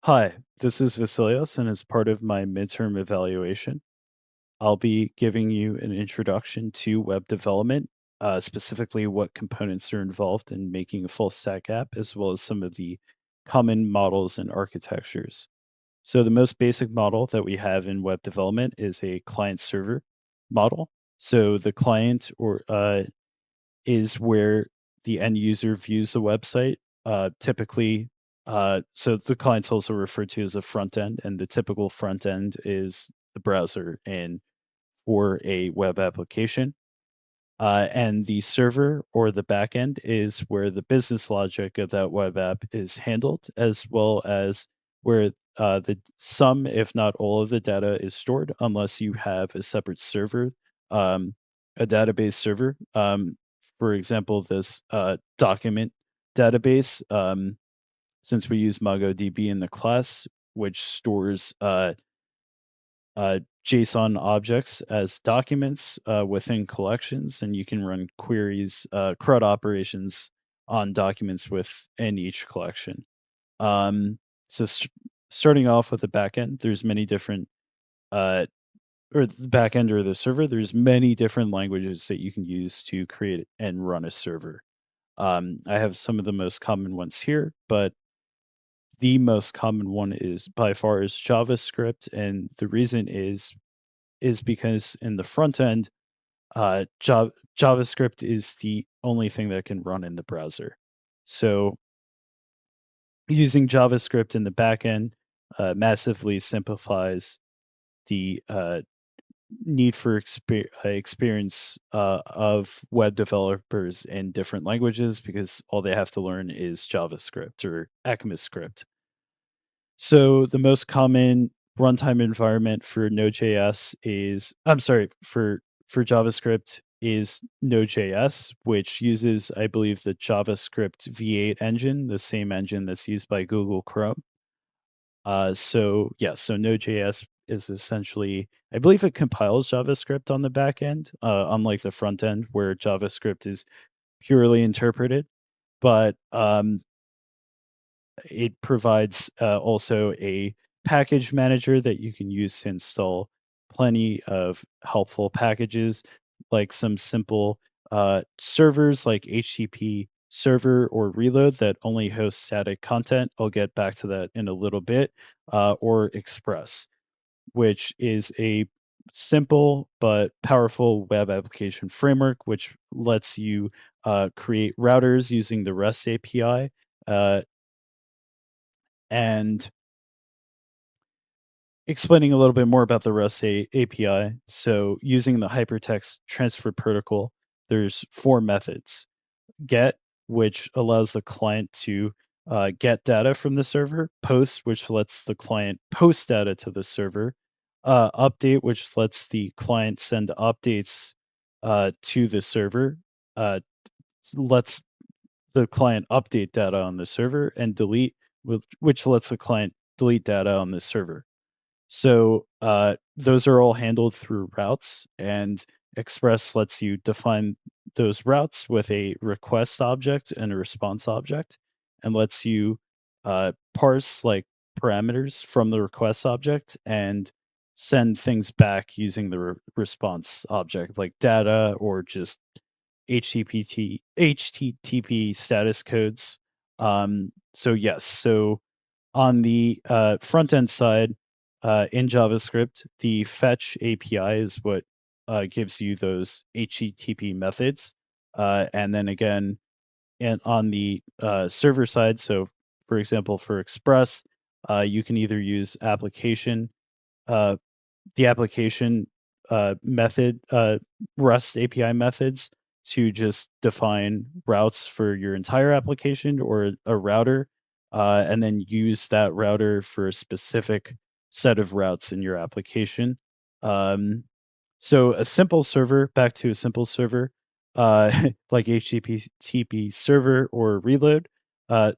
Hi, this is Vasilios, and as part of my midterm evaluation, I'll be giving you an introduction to web development, specifically what components are involved in making a full stack app, as well as some of the common models and architectures. So, the most basic model that we have in web development is a client server model. So, the client is where the end user views the website. Typically, so the client's also referred to as a front end, and the typical front end is the browser and for a web application. And the server or the backend is where the business logic of that web app is handled, as well as where the some, if not all, of the data is stored, unless you have a separate server, um, a database server. For example, this document database, since we use MongoDB in the class, which stores JSON objects as documents within collections, and you can run queries, CRUD operations on documents within each collection. Um, so starting off with the backend, there's many different, uh, or the backend or the server, there's many different languages that you can use to create and run a server. I have some of the most common ones here, but the most common one is by far is JavaScript, and the reason is because in the front end, JavaScript is the only thing that can run in the browser. So using JavaScript in the backend massively simplifies the need for experience of web developers in different languages because all they have to learn is JavaScript or ECMAScript. So the most common runtime environment for Node.js is I'm sorry, for JavaScript is Node.js, which uses, I believe, the JavaScript V8 engine, the same engine that's used by Google Chrome. So Node.js is essentially, I believe it compiles JavaScript on the back end, unlike the front end where JavaScript is purely interpreted. But it provides also a package manager that you can use to install plenty of helpful packages, like some simple servers like HTTP server or reload that only host static content. I'll get back to that in a little bit, or Express, which is a simple but powerful web application framework, which lets you create routers using the REST API. And explaining a little bit more about the REST API. So, using the hypertext transfer protocol, there's four methods: get, which allows the client to get data from the server; post, which lets the client post data to the server; update, which lets the client send updates to the server, uh, lets the client update data on the server; and delete, which lets the client delete data on the server. So those are all handled through routes, and Express lets you define those routes with a request object and a response object, and lets you parse like parameters from the request object and send things back using the response object, like data or just HTTP status codes. So yes, so on the front end side, in JavaScript, the fetch API is what gives you those HTTP methods. And then again, and on the server side, so for example, for Express, you can either use uh, the application method, REST API methods to just define routes for your entire application or a router, and then use that router for a specific set of routes in your application. Um, so a simple server, back to a simple server, like HTTP server or reload.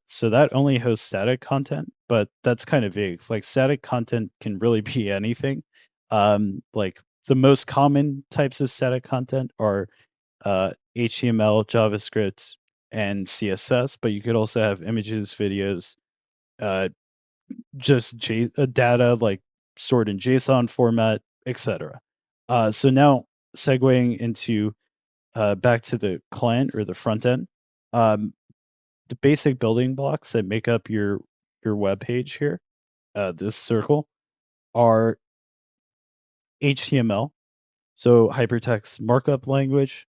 So that only hosts static content, but that's kind of vague. Like static content can really be anything. Like the most common types of static content are HTML, JavaScript, and CSS, but you could also have images, videos, uh, just data like stored in JSON format, etc. So now segueing into back to the client or the front end, um, the basic building blocks that make up your web page here, this circle, are HTML, so hypertext markup language,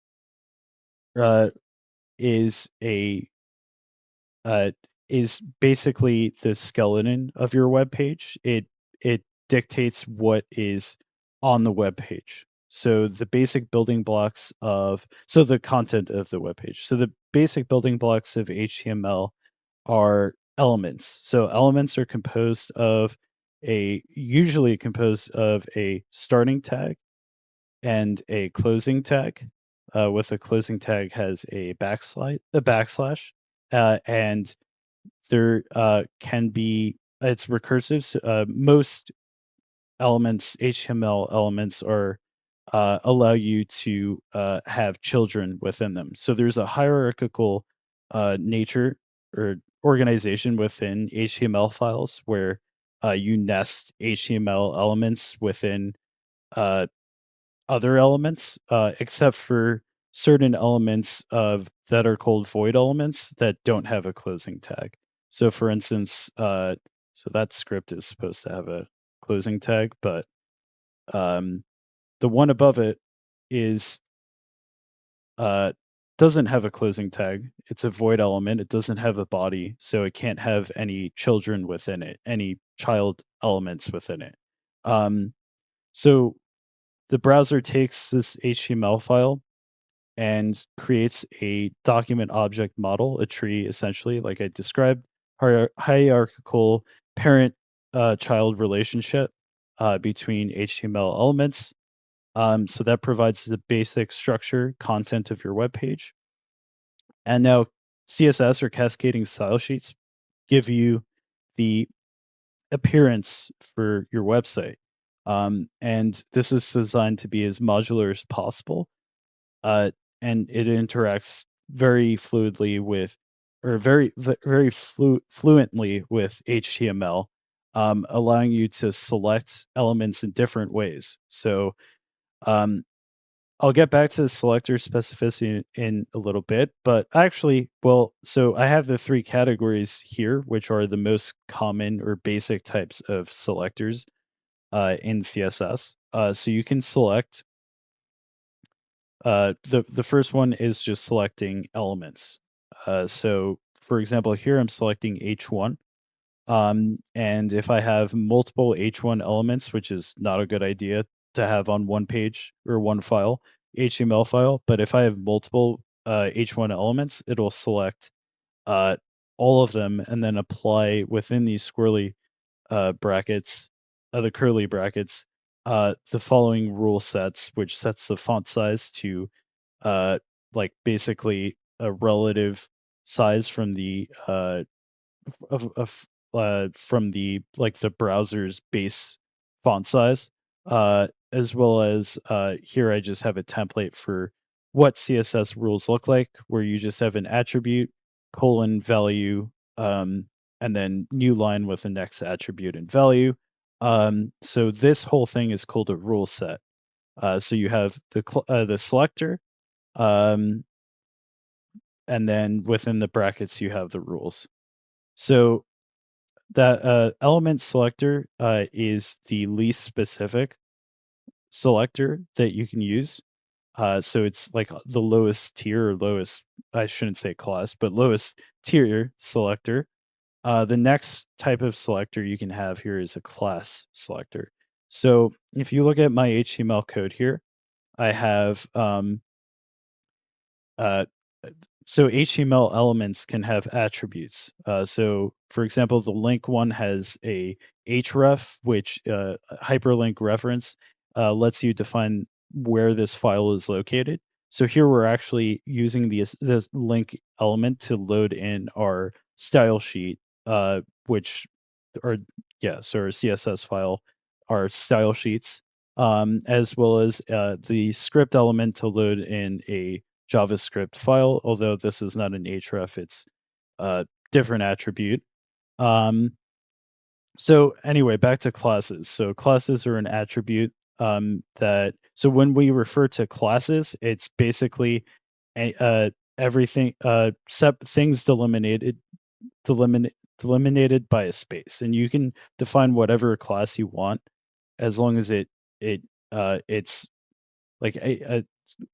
uh, is a uh, is basically the skeleton of your web page. It dictates what is on the web page. So the basic building blocks of so the content of the web page. So the basic building blocks of HTML are elements. So elements are usually composed of a starting tag and a closing tag. With a closing tag has a backslash, and there can be it's recursive. So, most elements, HTML elements, are allow you to have children within them. So there's a hierarchical nature or organization within HTML files where you nest HTML elements within uh, other elements, except for certain elements of that are called void elements that don't have a closing tag. So, for instance, so that script is supposed to have a closing tag, but um, the one above it is uh, doesn't have a closing tag. It's a void element. It doesn't have a body, so it can't have any children within it, any child elements within it. Um, so the browser takes this HTML file and creates a document object model, a tree essentially, like I described, hierarchical parent child relationship between HTML elements. So that provides the basic structure content of your web page. And now CSS or cascading style sheets give you the appearance for your website. And this is designed to be as modular as possible, uh, and it interacts very fluidly with, or very fluently with HTML, allowing you to select elements in different ways. So um, I'll get back to the selector specificity in a little bit, but actually, well, so I have the three categories here, which are the most common or basic types of selectors in CSS. So you can select the first one is just selecting elements. So for example, here I'm selecting H1. And if I have multiple H1 elements, which is not a good idea to have on one page or one file, HTML file, but if I have multiple H1 elements, it'll select uh, all of them and then apply within these brackets, the curly brackets, the following rule sets, which sets the font size to basically a relative size from the from the like the browser's base font size, as well as here I just have a template for what CSS rules look like, where you just have an attribute colon value, and then new line with the next attribute and value. So this whole thing is called a rule set. So you have the selector, um, and then within the brackets you have the rules. So that element selector is the least specific selector that you can use. So it's like the lowest tier or lowest, I shouldn't say class, but lowest tier selector. The next type of selector you can have here is a class selector. So if you look at my HTML code here, I have uh, so HTML elements can have attributes. So for example, the link one has a href, which hyperlink reference lets you define where this file is located. So here we're actually using this link element to load in our style sheet, which are so our CSS file, our style sheets, as well as the script element to load in a JavaScript file, although this is not an href, it's a different attribute. Um, So anyway, back to classes. So classes are an attribute that. So when we refer to classes, it's basically everything things delimit, delimited by a space, and you can define whatever class you want as long as it's like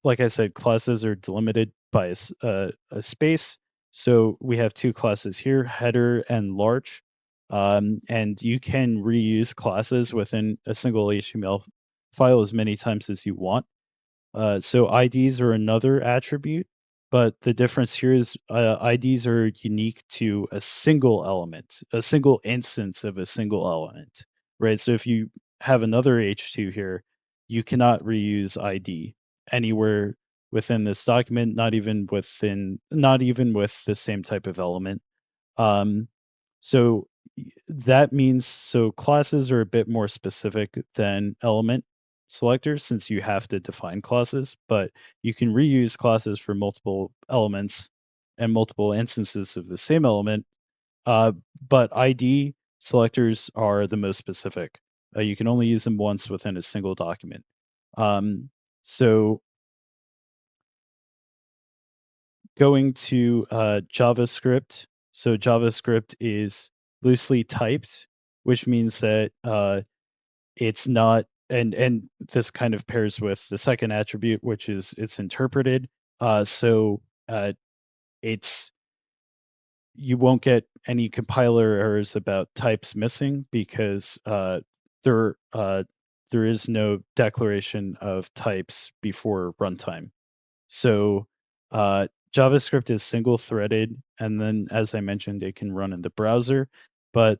like I said, classes are delimited by a space. So we have two classes here, header and large. And you can reuse classes within a single HTML file as many times as you want. So IDs are another attribute, but the difference here is IDs are unique to a single element, a single instance of a single element, right? So if you have another H2 here, you cannot reuse ID anywhere within this document, not even with the same type of element. Um, so that means so classes are a bit more specific than element selectors since you have to define classes, but you can reuse classes for multiple elements and multiple instances of the same element. Uh, but ID selectors are the most specific. You can only use them once within a single document. Um, so going to JavaScript. So JavaScript is loosely typed, which means that it's not, and this kind of pairs with the second attribute, which is it's interpreted. So it's you won't get any compiler errors about types missing because there there is no declaration of types before runtime. So JavaScript is single threaded, and then as I mentioned, it can run in the browser. But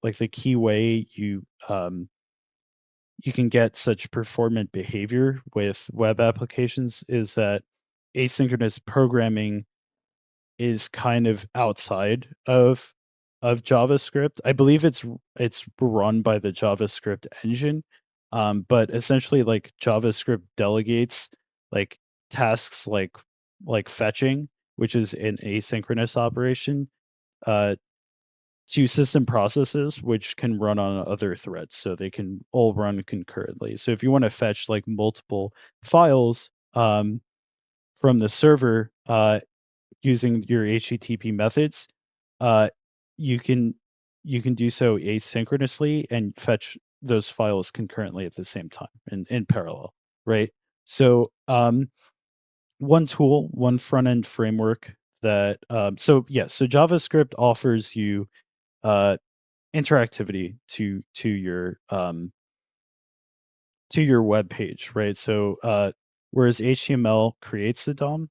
like the key way you can get such performant behavior with web applications is that asynchronous programming is kind of outside of JavaScript. I believe it's run by the JavaScript engine, but essentially, like JavaScript delegates like tasks like fetching, which is an asynchronous operation, uh, to system processes, which can run on other threads, so they can all run concurrently. So if you want to fetch like multiple files from the server, using your HTTP methods, uh, you can you can do so asynchronously and fetch those files concurrently at the same time in parallel, right? So one tool, one front end framework that so yeah, so JavaScript offers you uh, interactivity to your web page, right? So whereas HTML creates the DOM,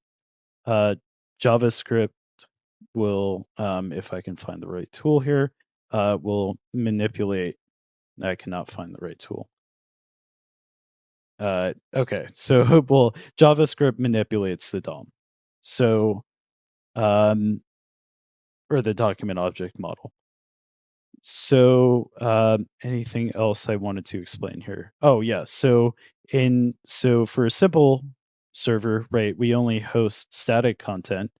uh, JavaScript will, if I can find the right tool here, will manipulate. I cannot find the right tool. Okay, so well, JavaScript manipulates the DOM, so or the document object model. So anything else I wanted to explain here? Oh yeah, so for a simple server, right, we only host static content.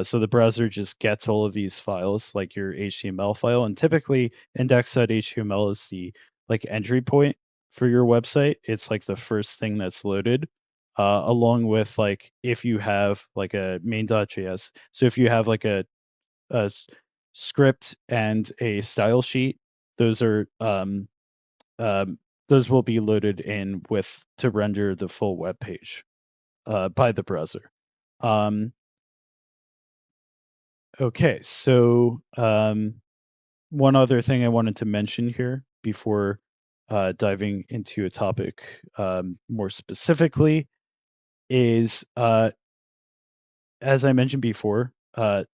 So the browser just gets all of these files, like your HTML file, and typically index.html is the like entry point for your website. It's like the first thing that's loaded, along with like if you have like a main.js. So if you have like a script and a style sheet, those are those will be loaded in with to render the full web page by the browser. Um, Okay, so one other thing I wanted to mention here before diving into a topic more specifically is, as I mentioned before, the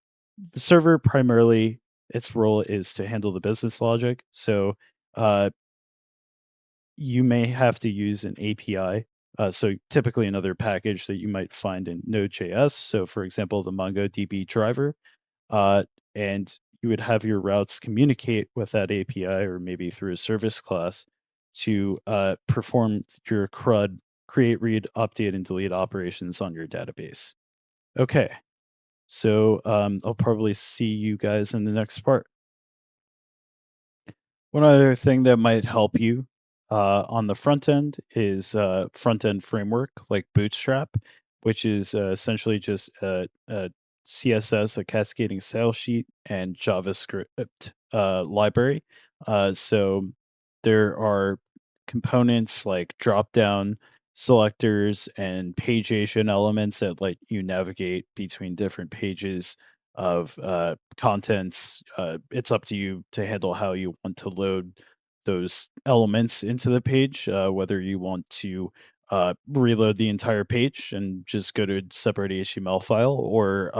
server primarily its role is to handle the business logic. So uh, you may have to use an API. So typically another package that you might find in Node.js. So for example, the MongoDB driver, uh, and you would have your routes communicate with that API or maybe through a service class to perform your CRUD, create, read, update, and delete operations on your database. Okay, so I'll probably see you guys in the next part. One other thing that might help you on the front end is front end framework like Bootstrap, which is essentially just a CSS, a cascading style sheet, and JavaScript library. So there are components like drop down selectors and page agent elements that let you navigate between different pages of contents. It's up to you to handle how you want to load those elements into the page, whether you want to reload the entire page and just go to a separate HTML file, or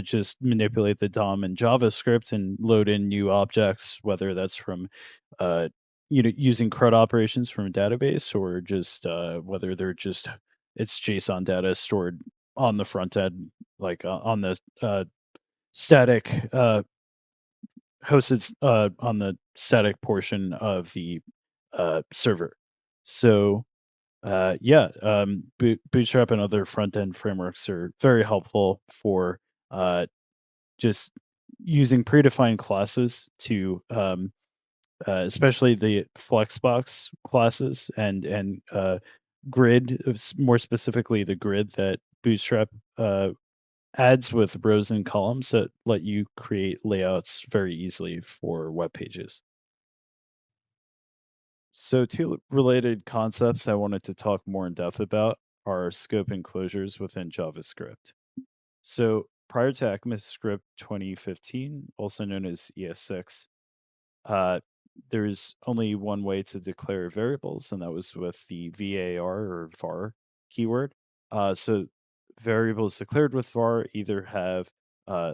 just manipulate the DOM in JavaScript and load in new objects, whether that's from uh, using CRUD operations from a database, or just whether they're just it's JSON data stored on the front end, like on the static hosted on the static portion of the server. So yeah, Bootstrap and other front end frameworks are very helpful for uh, just using predefined classes to especially the Flexbox classes and grid, more specifically the grid that Bootstrap adds with rows and columns that let you create layouts very easily for web pages. So, two related concepts I wanted to talk more in depth about are scope and closures within JavaScript. So, prior to ECMAScript 2015, also known as ES6, uh, there's only one way to declare variables, and that was with the var or var keyword. So, variables declared with var either have uh,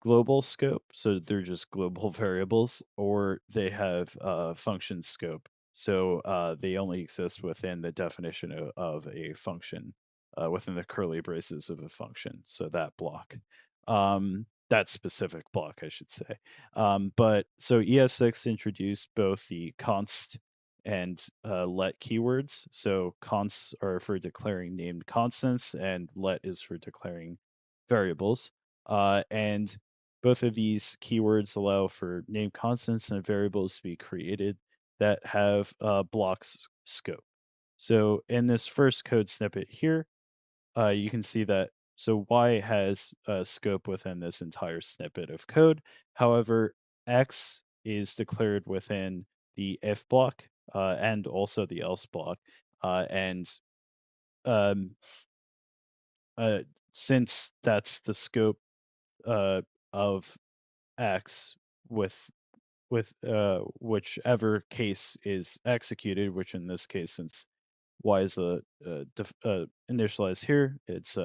global scope, so they're just global variables, or they have function scope. So they only exist within the definition of a function, within the curly braces of a function. So that block, that specific block, I should say. But so ES6 introduced both the const and let keywords. So consts are for declaring named constants, and let is for declaring variables. And both of these keywords allow for named constants and variables to be created that have blocks scope. So in this first code snippet here, you can see that so Y has scope within this entire snippet of code. However, X is declared within the if block and also the else block. And um, uh, since that's the scope uh, of X with whichever case is executed, which in this case, since y is initialized here, it's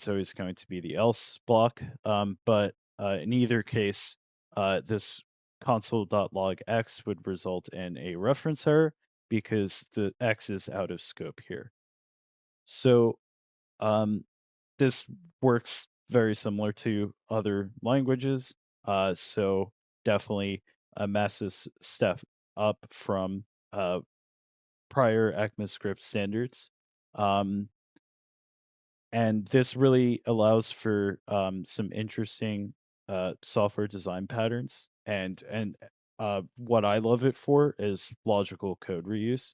always going to be the else block. But in either case, this console.log x would result in a reference error because the x is out of scope here. So um, this works very similar to other languages. So definitely a massive step up from prior ECMAScript standards. Um, and this really allows for some interesting software design patterns. And what I love it for is logical code reuse.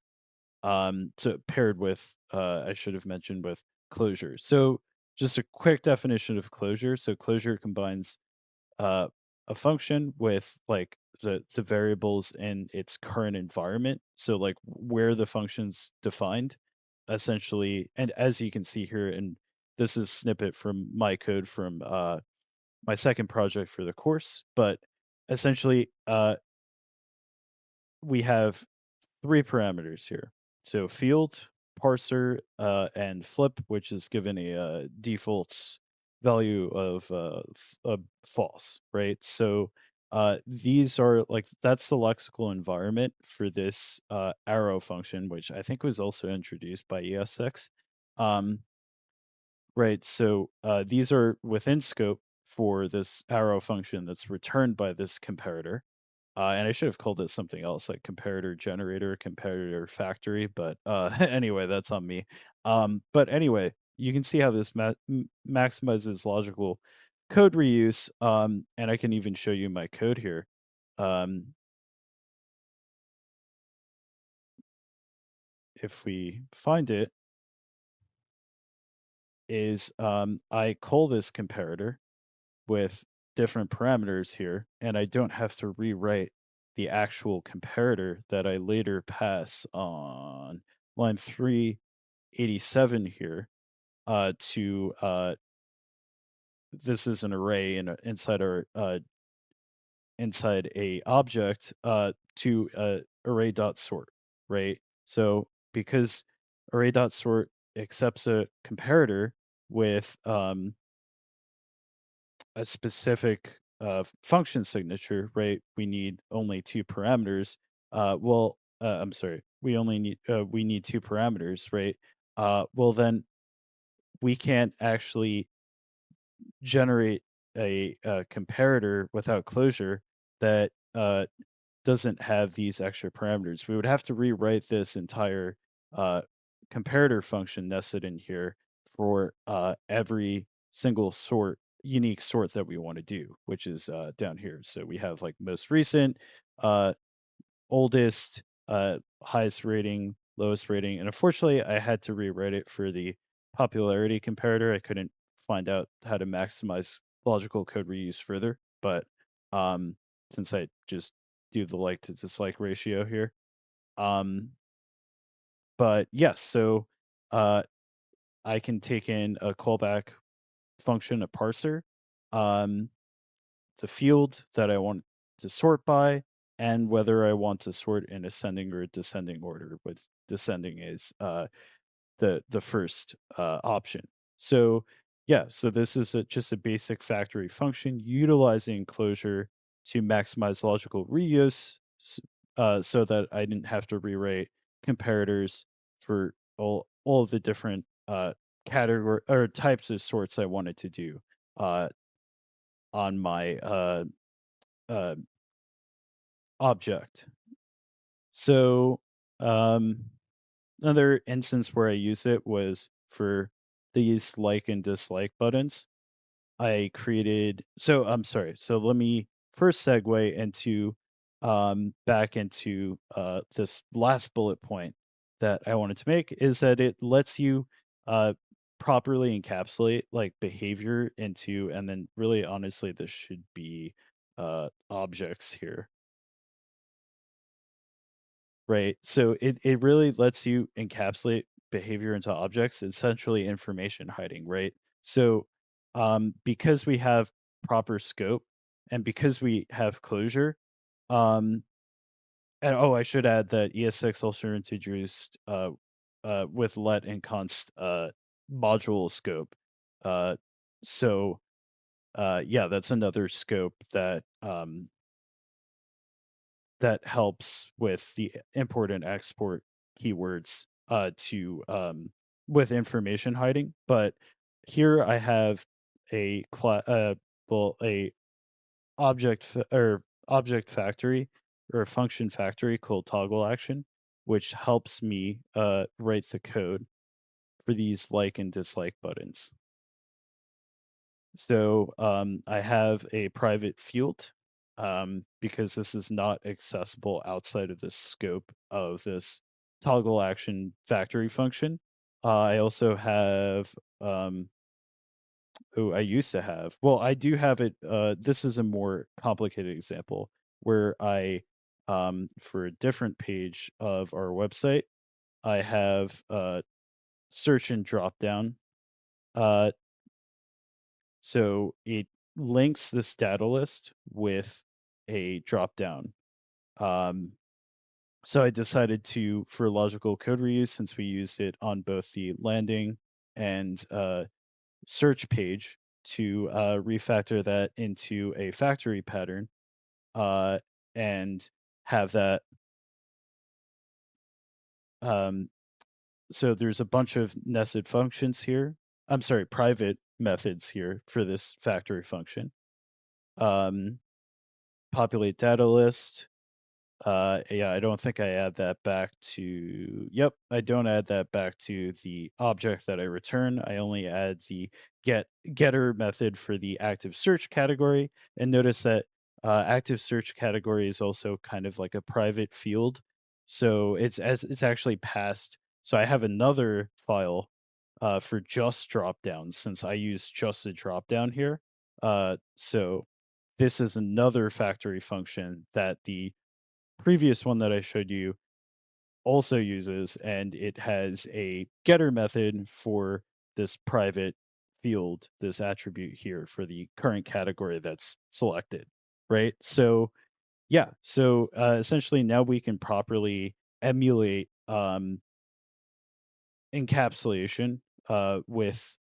So paired with, I should have mentioned with closure. So just a quick definition of closure. So closure combines uh, a function with like the variables in its current environment. So like where the function's defined, essentially. And as you can see here, and this is snippet from my code from my second project for the course, but essentially we have three parameters here. So field, parser, and flip, which is given a default value of false, right? So these are like that's the lexical environment for this arrow function, which I think was also introduced by ESX. Um, right. So these are within scope for this arrow function that's returned by this comparator. And I should have called it something else like comparator generator, comparator factory, but anyway, that's on me. But anyway, you can see how this maximizes logical code reuse. And I can even show you my code here. um, if we find it, is I call this comparator with different parameters here, and I don't have to rewrite the actual comparator that I later pass on line 387 here to this is an array inside our inside a object to array dot sort, right? So because array dot sort accepts a comparator with a specific function signature, right? We need only two parameters. I'm sorry, we need two parameters, right? Well, then we can't actually generate a comparator without closure that doesn't have these extra parameters. We would have to rewrite this entire uh, comparator function nested in here for every single unique sort that we want to do, which is down here. So we have like most recent, uh, oldest, highest rating, lowest rating, and unfortunately, I had to rewrite it for the popularity comparator. I couldn't find out how to maximize logical code reuse further, but um, since I just do the like to dislike ratio here, um, but yes, so uh, I can take in a callback function, a parser, um, the field that I want to sort by, and whether I want to sort in ascending or descending order, with descending is the first option. So yeah, so this is just a basic factory function utilizing closure to maximize logical reuse, so that I didn't have to rewrite comparators for all of the different category or types of sorts I wanted to do uh, on my uh, object. So um, another instance where I use it was for these like and dislike buttons. I created so I'm sorry. So let me first segue into back into this last bullet point that I wanted to make is that it lets you uh properly encapsulate like behavior into, and then really honestly this should be objects here, right? So it really lets you encapsulate behavior into objects, essentially information hiding, right? So because we have proper scope and because we have closure, um, and oh, I should add that ES6 also introduced with let and const module scope. Uh, so yeah, that's another scope that that helps with the import and export keywords to with information hiding. But here I have a a or object factory or a function factory called toggle action, which helps me write the code for these like and dislike buttons. So I have a private field because this is not accessible outside of the scope of this toggle action factory function. I also have, I used to have, well, I do have it. This is a more complicated example where for a different page of our website, I have search and drop down. Uh, So it links this data list with a drop down. Um, so I decided to, for logical code reuse, since we used it on both the landing and search page, to refactor that into a factory pattern uh, and have that. Um, so there's a bunch of nested functions here. I'm sorry, private methods here for this factory function. Um, populate data list. Yeah, I don't think I add that back to, yep, I don't add that back to the object that I return. I only add the getter method for the active search category. And notice that active search category is also kind of like a private field. So it's actually passed. So I have another file for just drop downs since I use just a drop down here. So this is another factory function that the previous one that I showed you also uses, and it has a getter method for this private field, this attribute here for the current category that's selected, right? So yeah, so essentially now we can properly emulate encapsulation with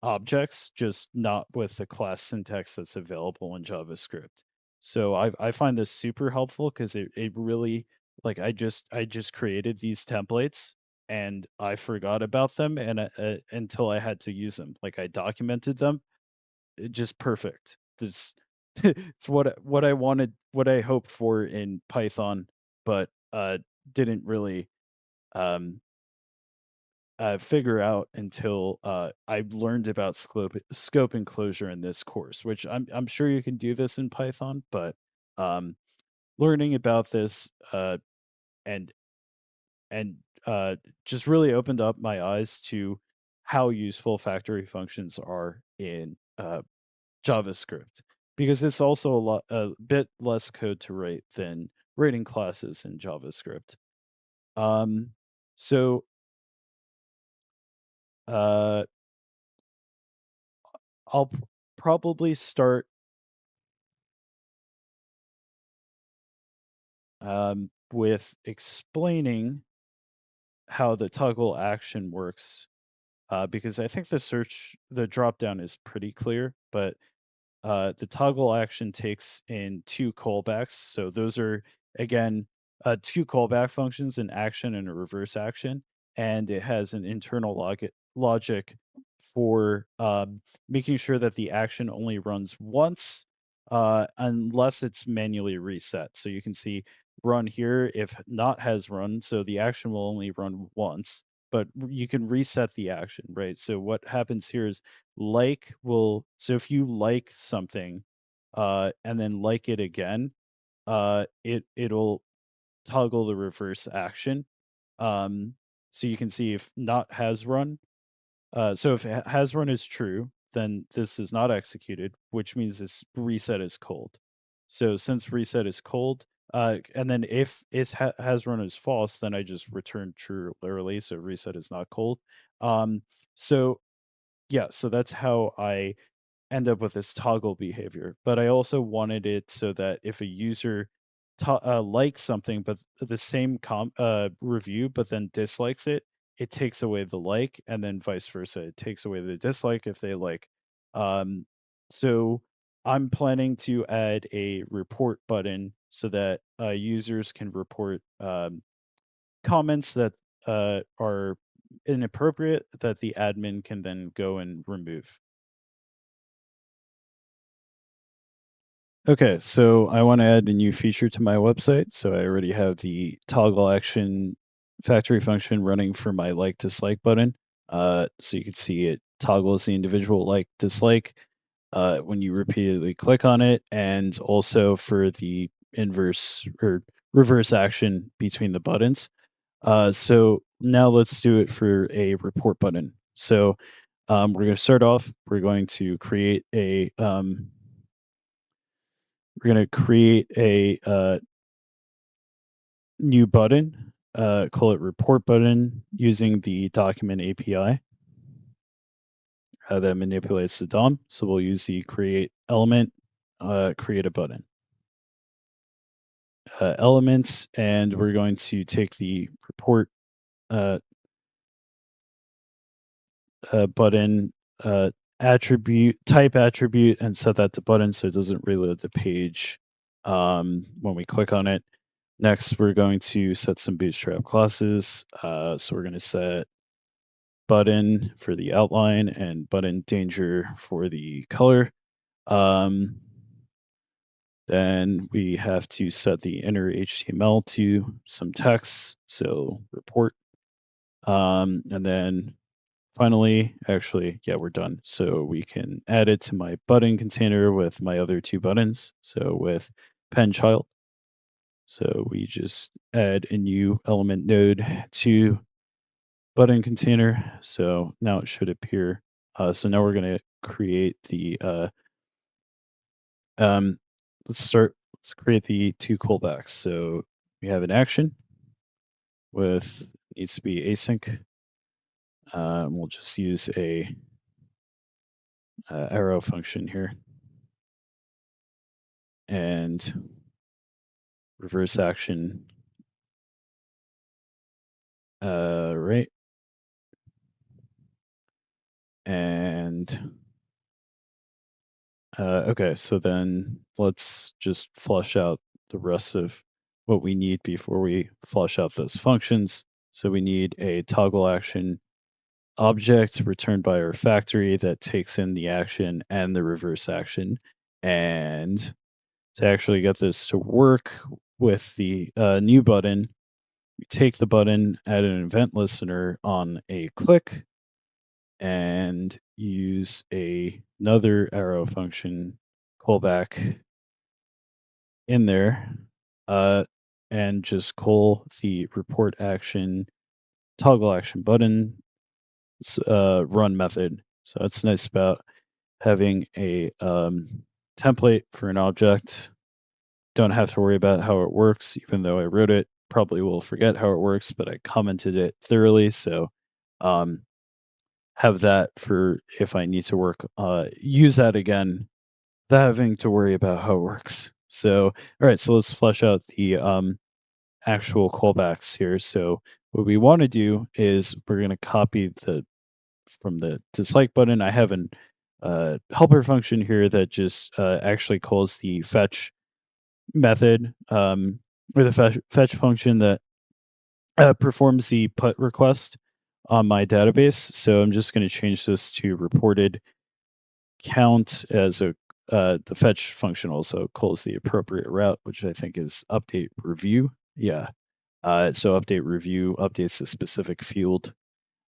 objects, just not with the class syntax that's available in JavaScript. So I find this super helpful because it really like I just created these templates and I forgot about them and until I had to use them. Like I documented them, just perfect. This it's what I wanted, what I hoped for in Python, but didn't really um figure out until I learned about scope and closure in this course, which I'm sure you can do this in Python, but um, learning about this and and just really opened up my eyes to how useful factory functions are in JavaScript because it's also a bit less code to write than writing classes in JavaScript. Um, so uh, I'll probably start with explaining how the toggle action works, because I think the drop down is pretty clear, but the toggle action takes in two callbacks. So those are again two callback functions, an action and a reverse action, and it has an internal logic for making sure that the action only runs once, unless it's manually reset. So you can see run here if not has run, so the action will only run once. But you can reset the action, right? So what happens here is like will so if you like something and then like it again, it'll toggle the reverse action. um so you can see if not has run, so if has run is true, then this is not executed, which means this reset is cold. So since reset is cold, and then if has run is false, then I just return true literally, so reset is not cold. um so yeah, so that's how I end up with this toggle behavior. But I also wanted it so that if a user likes something, but the same review, but then dislikes it, it takes away the like, and then vice versa. It takes away the dislike if they like. Um, so I'm planning to add a report button so that users can report comments that are inappropriate that the admin can then go and remove. Okay, so I want to add a new feature to my website. So I already have the toggle action factory function running for my like dislike button. So you can see it toggles the individual like dislike when you repeatedly click on it, and also for the inverse or reverse action between the buttons. So now let's do it for a report button. So we're going to start off. We're going to create a new button, call it report button using the document API that manipulates the DOM. So we'll use the create element, create a button elements, and we're going to take the report uh, button type attribute and set that to button so it doesn't reload the page when we click on it. Next, we're going to set some bootstrap classes. So we're going to set button for the outline and button danger for the color. Um, then we have to set the inner HTML to some text, so report. And then finally, actually, yeah, we're done. So we can add it to my button container with my other two buttons. So with pen child. So we just add a new element node to button container. So now it should appear. So now we're going to create the, um, let's create the two callbacks. So we have an action with, needs to be async. We'll just use a arrow function here and reverse action. Right. And okay, so then let's just flush out the rest of what we need before we flush out those functions. So we need a toggle action object returned by our factory that takes in the action and the reverse action. And to actually get this to work with the new button, we take the button, add an event listener on a click, and use another arrow function callback in there, uh, and just call the report action toggle action button run method. So that's nice about having a template for an object. Don't have to worry about how it works, even though I wrote it. Probably will forget how it works, but I commented it thoroughly. So um, have that for if I need to use that again, without having to worry about how it works. So, all right, so let's flesh out the actual callbacks here. So, what we want to do is we're going to copy the from the dislike button. I have an helper function here that just actually calls the fetch method, or the fetch function that performs the put request on my database. So I'm just going to change this to reported count as a the fetch function also calls the appropriate route, which I think is update review. Yeah. So update review updates a specific field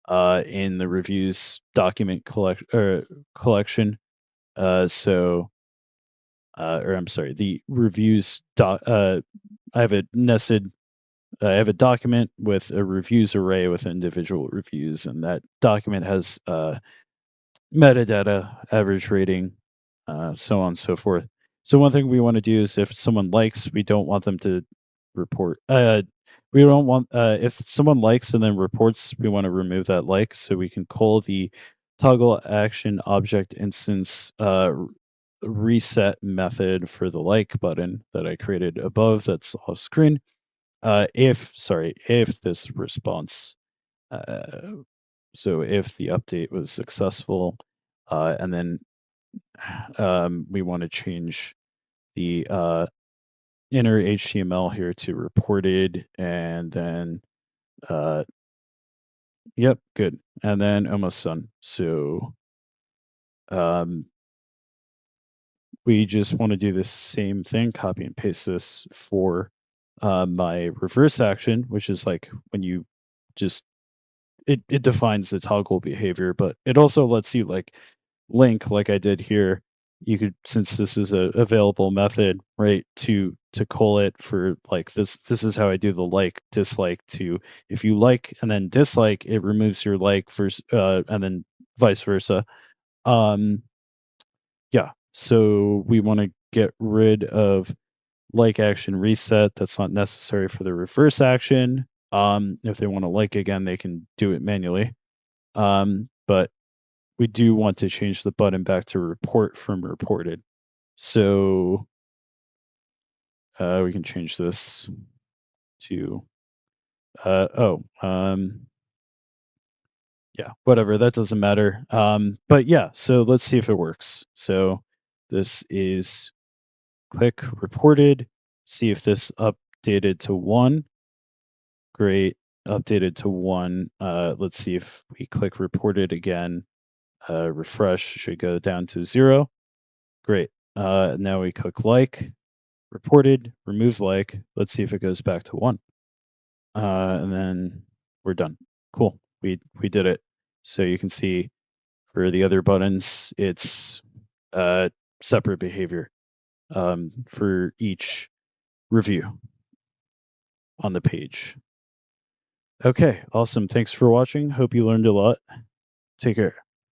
in the reviews document collection. So or I'm sorry, the reviews I have a nested I have a document with a reviews array with individual reviews, and that document has metadata, average rating, so on and so forth. So one thing we want to do is if someone likes, we don't want them to report. We don't want if someone likes and then reports, we want to remove that like. So we can call the toggle action object instance reset method for the like button that I created above. That's off screen. If this response uh, so if the update was successful, and then we want to change the inner HTML here to reported, and then uh, yep, good, and then almost done. So um, we just want to do the same thing, copy and paste this for my reverse action, which is like when you just it defines the toggle behavior, but it also lets you like link like I did here. You could, since this is a available method, right, to call it for like this is how I do the like dislike to if you like and then dislike, it removes your like first and then vice versa. Um yeah. So we want to get rid of like action reset. That's not necessary for the reverse action. If they want to like again, they can do it manually. But we do want to change the button back to report from reported. So we can change this to yeah, whatever, that doesn't matter. But yeah, so let's see if it works. So this is click reported, see if this updated to 1. Great, updated to 1. Let's see if we click reported again. Refresh should go down to 0. Great. Now we click like, reported, remove like. Let's see if it goes back to 1. And then we're done. Cool. We did it. So you can see for the other buttons, it's separate behavior for each review on the page. Okay, awesome. Thanks for watching. Hope you learned a lot. Take care.